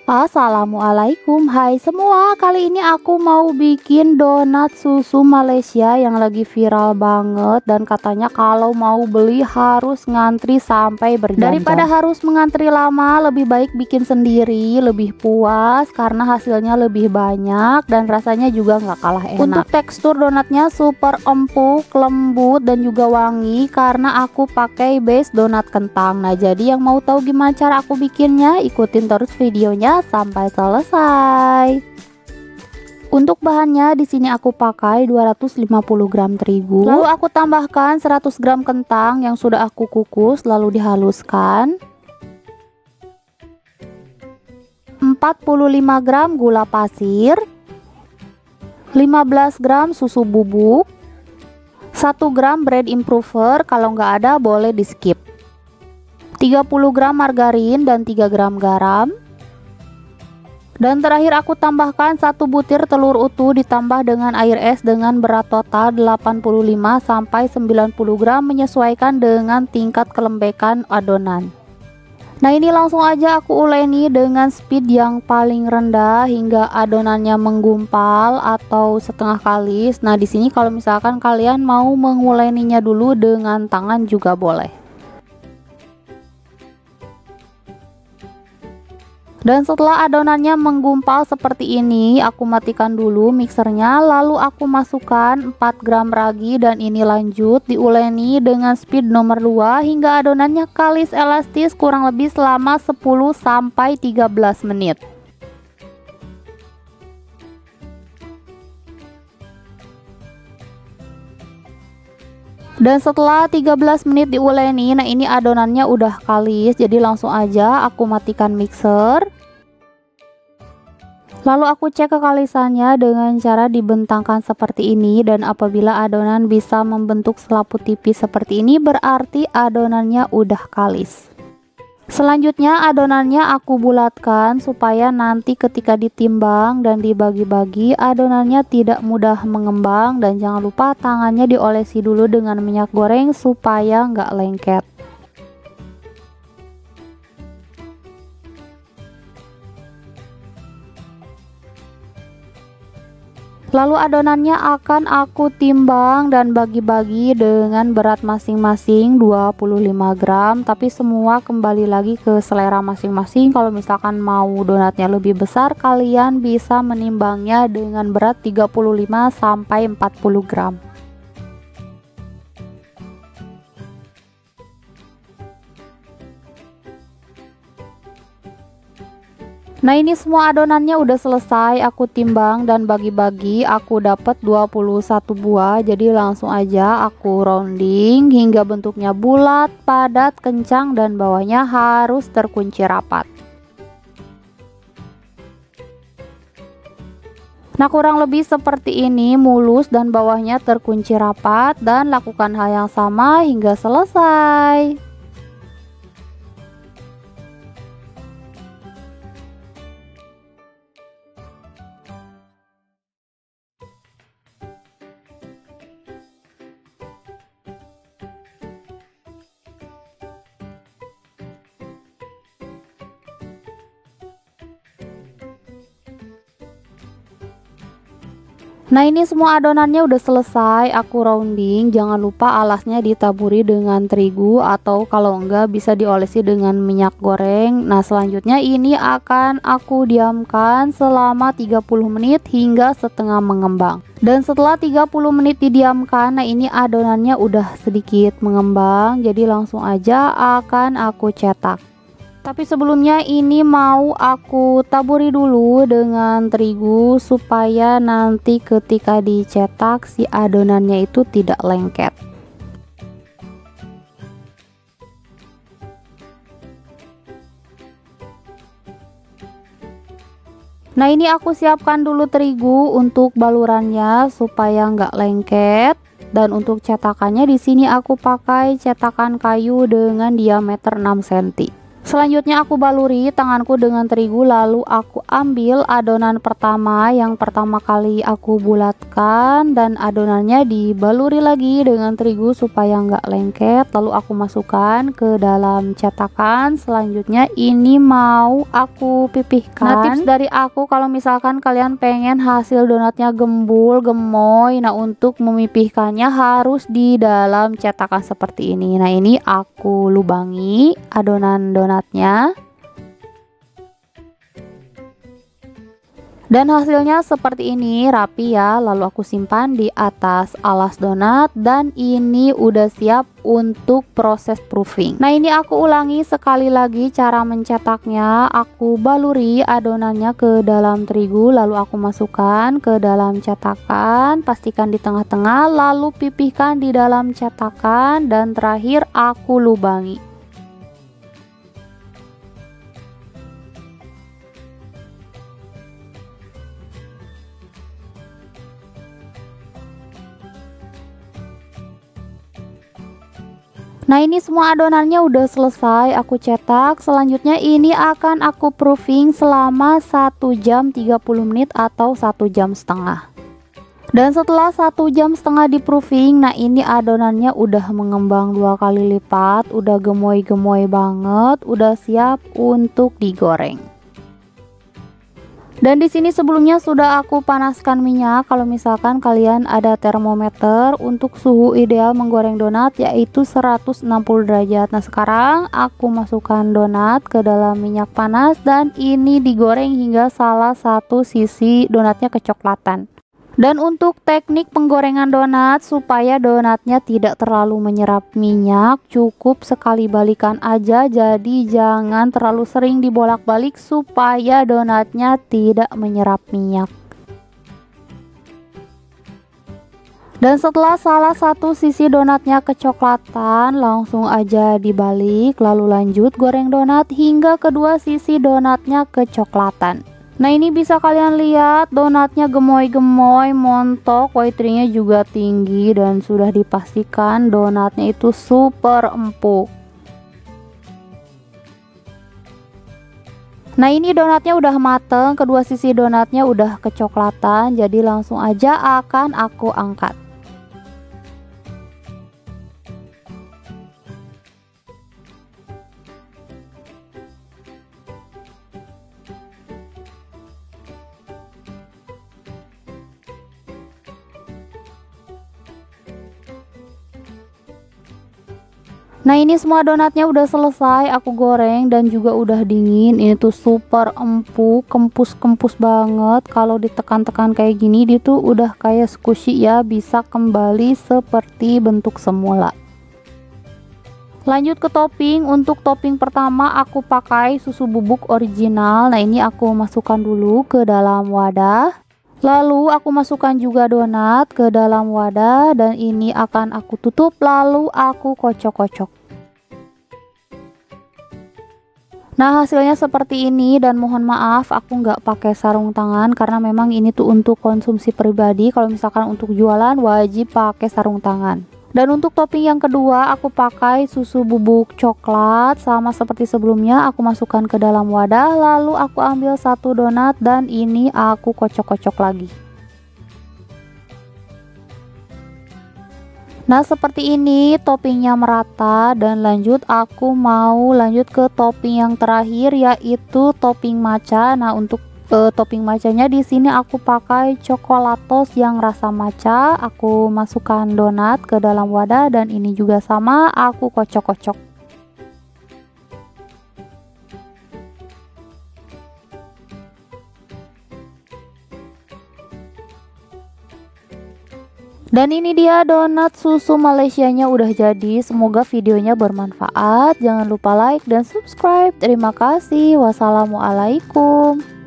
Assalamualaikum, hai semua. Kali ini aku mau bikin donat susu Malaysia yang lagi viral banget. Dan katanya kalau mau beli harus ngantri sampai berjam-jam. Daripada harus mengantri lama, lebih baik bikin sendiri, lebih puas karena hasilnya lebih banyak dan rasanya juga nggak kalah enak. Untuk tekstur donatnya super empuk, lembut dan juga wangi karena aku pakai base donat kentang. Nah, jadi yang mau tahu gimana cara aku bikinnya, ikutin terus videonya sampai selesai. Untuk bahannya di sini aku pakai 250 gram terigu. Lalu aku tambahkan 100 gram kentang yang sudah aku kukus lalu dihaluskan. 45 gram gula pasir. 15 gram susu bubuk. 1 gram bread improver, kalau nggak ada boleh di skip. 30 gram margarin dan 3 gram garam. Dan terakhir aku tambahkan 1 butir telur utuh ditambah dengan air es dengan berat total 85 sampai 90 gram menyesuaikan dengan tingkat kelembekan adonan. Nah, ini langsung aja aku uleni dengan speed yang paling rendah hingga adonannya menggumpal atau setengah kalis. Nah, di sini kalau misalkan kalian mau menguleninya dulu dengan tangan juga boleh. Dan setelah adonannya menggumpal seperti ini, aku matikan dulu mixernya, lalu aku masukkan 4 gram ragi dan ini lanjut diuleni dengan speed nomor 2 hingga adonannya kalis elastis kurang lebih selama 10 sampai 13 menit. Dan setelah 13 menit diuleni, nah ini adonannya udah kalis, jadi langsung aja aku matikan mixer. Lalu aku cek kekalisannya dengan cara dibentangkan seperti ini, dan apabila adonan bisa membentuk selaput tipis seperti ini berarti adonannya udah kalis. Selanjutnya adonannya aku bulatkan supaya nanti ketika ditimbang dan dibagi-bagi adonannya tidak mudah mengembang, dan jangan lupa tangannya diolesi dulu dengan minyak goreng supaya nggak lengket. Lalu adonannya akan aku timbang dan bagi-bagi dengan berat masing-masing 25 gram, tapi semua kembali lagi ke selera masing-masing. Kalau misalkan mau donatnya lebih besar, kalian bisa menimbangnya dengan berat 35 sampai 40 gram. Nah, ini semua adonannya udah selesai aku timbang dan bagi-bagi, aku dapat 21 buah. Jadi langsung aja aku rounding hingga bentuknya bulat, padat, kencang dan bawahnya harus terkunci rapat. Nah, kurang lebih seperti ini, mulus dan bawahnya terkunci rapat, dan lakukan hal yang sama hingga selesai. Nah, ini semua adonannya udah selesai aku rounding. Jangan lupa alasnya ditaburi dengan terigu atau kalau enggak bisa diolesi dengan minyak goreng. Nah, selanjutnya ini akan aku diamkan selama 30 menit hingga setengah mengembang. Dan setelah 30 menit didiamkan, nah ini adonannya udah sedikit mengembang, jadi langsung aja akan aku cetak. Tapi sebelumnya ini mau aku taburi dulu dengan terigu supaya nanti ketika dicetak si adonannya itu tidak lengket. Nah, ini aku siapkan dulu terigu untuk balurannya supaya nggak lengket. Dan untuk cetakannya di sini aku pakai cetakan kayu dengan diameter 6 cm. Selanjutnya aku baluri tanganku dengan terigu, lalu aku ambil adonan pertama yang pertama kali aku bulatkan dan adonannya dibaluri lagi dengan terigu supaya nggak lengket, lalu aku masukkan ke dalam cetakan. Selanjutnya ini mau aku pipihkan. Nah, tips dari aku kalau misalkan kalian pengen hasil donatnya gembul, gemoy, nah untuk memipihkannya harus di dalam cetakan seperti ini. Nah, ini aku lubangi adonan donatnya dan hasilnya seperti ini, rapi ya. Lalu aku simpan di atas alas donat dan ini udah siap untuk proses proofing. Nah, ini aku ulangi sekali lagi cara mencetaknya. Aku baluri adonannya ke dalam terigu, lalu aku masukkan ke dalam cetakan, pastikan di tengah-tengah, lalu pipihkan di dalam cetakan dan terakhir aku lubangi. Nah, ini semua adonannya udah selesai aku cetak. Selanjutnya ini akan aku proofing selama 1 jam 30 menit atau 1 jam setengah. Dan setelah 1 jam setengah di proofing, nah ini adonannya udah mengembang 2 kali lipat, udah gemoy-gemoy banget, udah siap untuk digoreng. Dan di sini sebelumnya sudah aku panaskan minyak. Kalau misalkan kalian ada termometer, untuk suhu ideal menggoreng donat yaitu 160 derajat. Nah, sekarang aku masukkan donat ke dalam minyak panas dan ini digoreng hingga salah satu sisi donatnya kecoklatan. Dan untuk teknik penggorengan donat supaya donatnya tidak terlalu menyerap minyak, cukup sekali balikan aja, jadi jangan terlalu sering dibolak-balik supaya donatnya tidak menyerap minyak. Dan setelah salah satu sisi donatnya kecoklatan, langsung aja dibalik, lalu lanjut goreng donat hingga kedua sisi donatnya kecoklatan. Nah, ini bisa kalian lihat donatnya gemoy-gemoy, montok, white-nya juga tinggi dan sudah dipastikan donatnya itu super empuk. Nah, ini donatnya udah mateng, kedua sisi donatnya udah kecoklatan, jadi langsung aja akan aku angkat. Nah, ini semua donatnya udah selesai aku goreng dan juga udah dingin. Ini tuh super empuk, kempus-kempus banget. Kalau ditekan-tekan kayak gini dia tuh udah kayak squishy ya, bisa kembali seperti bentuk semula. Lanjut ke topping. Untuk topping pertama aku pakai susu bubuk original. Nah, ini aku masukkan dulu ke dalam wadah. Lalu aku masukkan juga donat ke dalam wadah dan ini akan aku tutup, lalu aku kocok-kocok. Nah, hasilnya seperti ini dan mohon maaf aku nggak pakai sarung tangan karena memang ini tuh untuk konsumsi pribadi. Kalau misalkan untuk jualan wajib pakai sarung tangan. Dan untuk topping yang kedua aku pakai susu bubuk coklat, sama seperti sebelumnya aku masukkan ke dalam wadah, lalu aku ambil satu donat dan ini aku kocok-kocok lagi. Nah, seperti ini toppingnya merata dan lanjut aku mau lanjut ke topping yang terakhir yaitu topping matcha. Nah, untuk topping matchanya di sini aku pakai coklatos yang rasa matcha. Aku masukkan donat ke dalam wadah dan ini juga sama aku kocok-kocok. Dan ini dia donat susu Malaysianya udah jadi. Semoga videonya bermanfaat. Jangan lupa like dan subscribe. Terima kasih. Wassalamualaikum.